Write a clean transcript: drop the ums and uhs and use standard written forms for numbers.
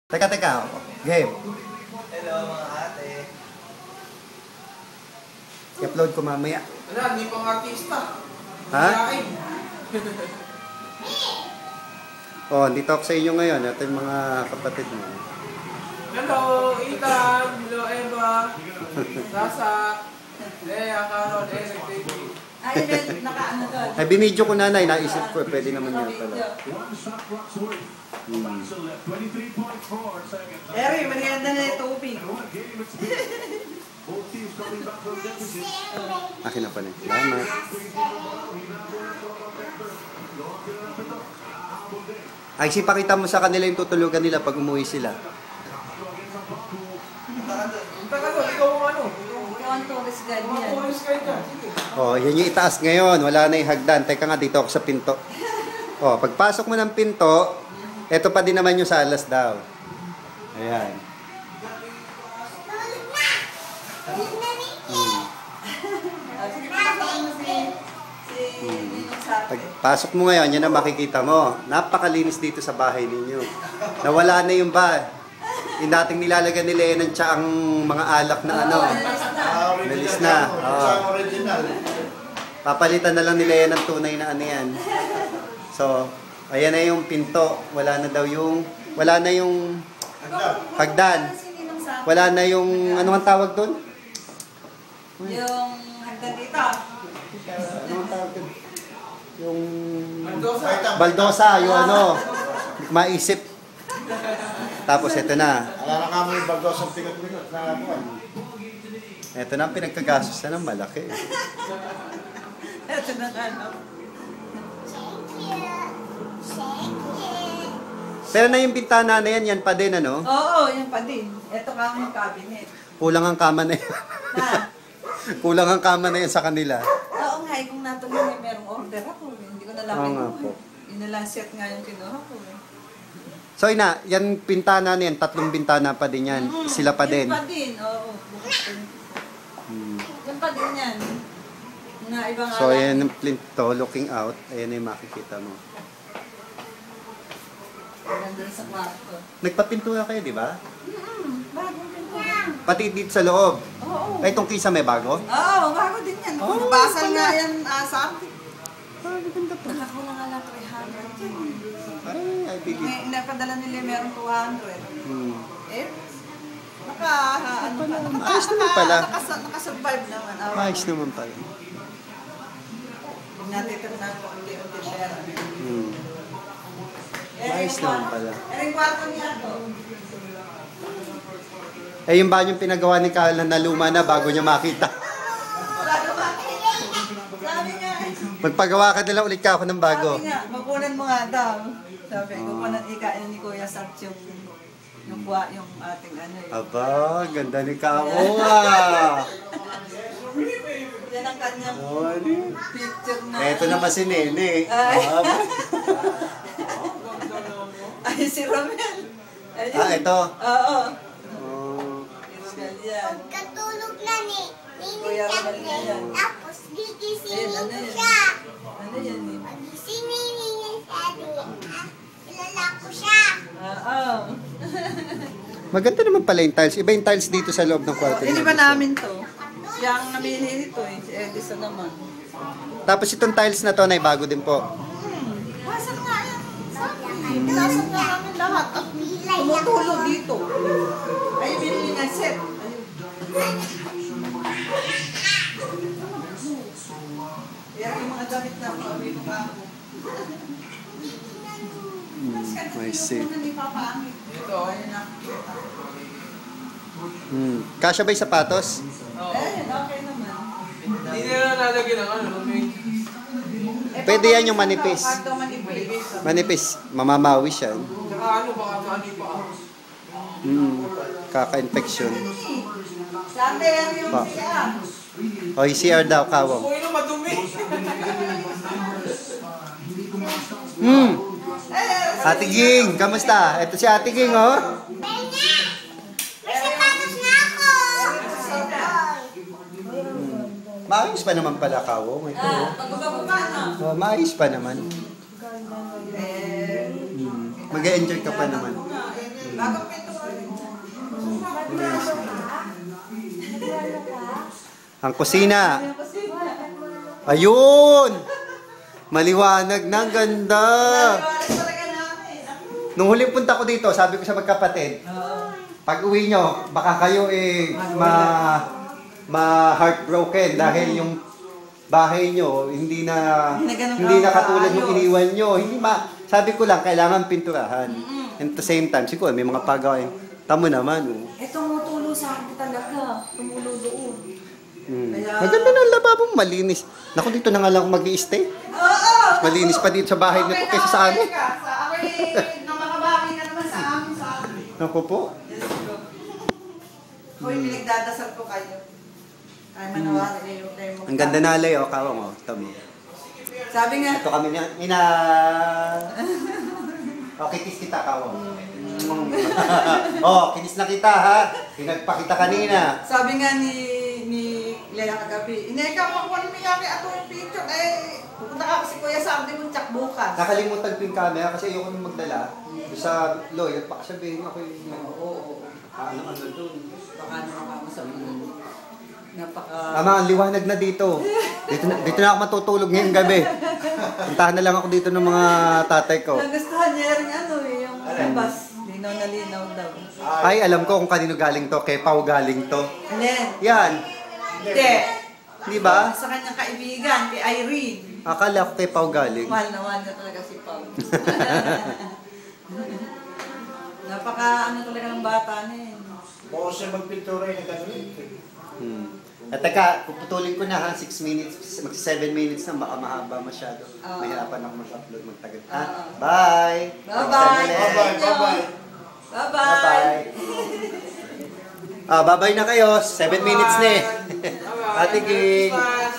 Teka. Game. Hello mga ate. I-upload ko mamaya. Wala, hindi pang artista. Ha? Oh, dito ako sa inyo ngayon. Ito yung mga kapatid mo. Hello, Ethan. Hello, Eva. Sasa. Lea, Carol, Eric, David. Ay, naka-ano doon. Ay, binidyo ko nanay. Naisip ko, pwede naman yan pala. Eri, merienda na ito, tubig. Akin na pa rin. Salamat. Ay, sipakita mo sa kanila yung tutulugan nila pag umuwi sila. Taka doon, ikaw ang ano? Ikaw ang tourist guide Mga yan. tourist kayo dyan. Sige. Oh, yan yung itaas ngayon. Wala na yung hagdan. Teka nga, dito ako sa pinto. Oh, pagpasok mo ng pinto, eto pa din naman yung salas daw. Ayan. Pagpasok mo ngayon, yan ang makikita mo. Napakalinis dito sa bahay ninyo. Nawala na yung yung dating nilalagyan nila yan ng tsaang mga alak na ano. Nalis na. Original. Papalitan na lang nila yan ng tunay na ano yan. So, ayan na yung pinto. Wala na yung hagdan. Wala na yung, ano ang tawag doon? Yung hagdan dito. Ano ang tawag doon? Yung Baldosa. baldosa, yung ano, maisip. Tapos ito na. Alala ka mo yung baldosa ang pinag-pinag na buwan. Ito na ang pinagkagastos na ng malaki. Ito na ano. Pero na yung bintana na yan pa din, ano? Oo, yan pa din. Ito ka yung cabinet. Kulang ang kama na yan. Na. Kulang ang kama na yan sa kanila. Oo nga, kung natuloy merong order ako. Hindi ko na lang Oo nga po. Inalaset nga yung kinuha ko. So ina, yan pintana na yan, 3 bintana pa din yan. Sila pa din. Yan pa din, oo. Yan pa din yan. Na ibang So alam. ayan yung pinto, looking out. Ayan na yung makikita mo. Ganda sa kwarto. Nagpapintura kayo, di ba? Bagong pinto yan. Pati dito sa loob. Oo. Ay, itong kisa may bago? Oo, bago din yan. Oh, Nabasal pala. nga yan sa akin. Ah, maganda to. Nakakulang nga lang 300 yan. Ay, I believe. Napadala nila merong 200. Hmm. Eh, Ayos naman pala. Nakasurvive naman. Ayos naman pala. Natitira na po unti-unti pera. Hmm. Ayos naman pala. Yung kwarto niya to. Eh, yung banyong pinagawa ni Carla na luma na bago niya makita. Sabi nga, Magpagawa ka na lang ulit ka ako ng bago. sabi nga, makunan mo nga daw. Sabi ko, kunan ikain ni Kuya Sat yung ating ano eh. Aba, ganda ni Kako ah. Yan ang kanyang Oh, ano? picture na. Eto naman si Nene. Ay. Aba. Ay, si Romel. Ayun. Ah, ito. Oo. Oh. Si Romel yan. Katulog na ni Kuya Romel na yan. tapos Ayun, gigisingin ano ko yan? siya. Ano yan eh? Pagisingin niya sabi, kilala ko siya. Oo. Maganda naman pala yung tiles. Iba yung tiles dito sa loob ng kwarto. Hindi ba namin to? Siya ang namili nito eh. Si Edison naman. Tapos itong tiles na to na bago din po. Pasan nga yan. Pasan nga namin lahat. At tumutulo dito. Ay, binili nga set. Ayun. Kaya yung mga damit na kami ko pa ako. I see. Hindi papangit. Ito. Ayun na. Kasya ba yung sapatos? Eh, okay naman. Hindi nila nalagyan ng ano. Eh, Pwede yan yung manipis. Kwarto manipis. Manipis. Mamamawis yan. Tsaka ano, baka saan pa ako. Kaka-infection. Sabi yan yung Pa. siya. O, CR daw, kawang. Uy, no, madumi. Ate Ging, kamusta? Ito si Ate Ging, oh. May sapatos na ako. Maayos pa naman pala, kawang. Ito, oh. Pagbaba na. Oh, maayos pa naman. Eh, Mag-enjoy ka pa naman. bagong pinto Ang kusina. Ayun kasi. Ayun! Maliwanag na, ang ganda. Maliwanag talaga namin. Nung huling punta ko dito, sabi ko sa magkapatid, pag uwi nyo, baka kayo ma-heartbroken dahil yung bahay nyo, hindi na katulad yung iniwan nyo. Sabi ko lang, kailangan pinturahan. And at the same time, siguro may mga pagawain. Tamo naman. Tumutulo sa akin talaga. Tumulo doon. Maganda na ang lababo, malinis. Naku, dito na nga lang ako mag-i-stay. Oo! Malinis pa dito sa bahay nito kaysa sa amin. Sa akin, na makabaki ka naman sa amin. Naku po. Hoy, pinagdadasal ko kayo. Ay, manawari kayo. Ang ganda na alay, kawang tamo. Sabi nga, Ito kami na, Okay, kiss kita, kawang. Kinis na kita, ha? Pinagpakita kanina. sabi nga ni Lea kagabi, ineka mo kung ano mayari ato yung picture. Pupunta ka kasi Kuya Sandy mong tsak bukas. Nakalimutan ko yung camera kasi ayoko nang magdala. Sa Lloyd, nagpakasabihin ako yung ano doon. Baka naman sa napaka... Ama, ang liwanag na dito. Dito na ako matutulog ngayong gabi. Puntahan na lang ako dito ng mga tatay ko. Nagustuhan niya rin yung labas. Linaw na linaw daw. Ay, alam ko kung kanino galing to. Kay Pao galing to. Alin? Yan. Hindi. Di ba? Sa kanyang kaibigan, kay Irene. Akala ko kay Pao galing. Mahal na mahal na talaga si Pao. Napaka ano talaga ng bata niya. Baka siya magpintura yung nagano'n. At teka, puputulin ko na ha, 6 minutes, mag 7 minutes na, baka mahaba masyado. Mahirapan ako mag-upload, magtagal. Bye! Bye-bye! Bye-bye! Bye-bye! Bye-bye na kayo, 7 minutes na eh. Ate Ging! Bye!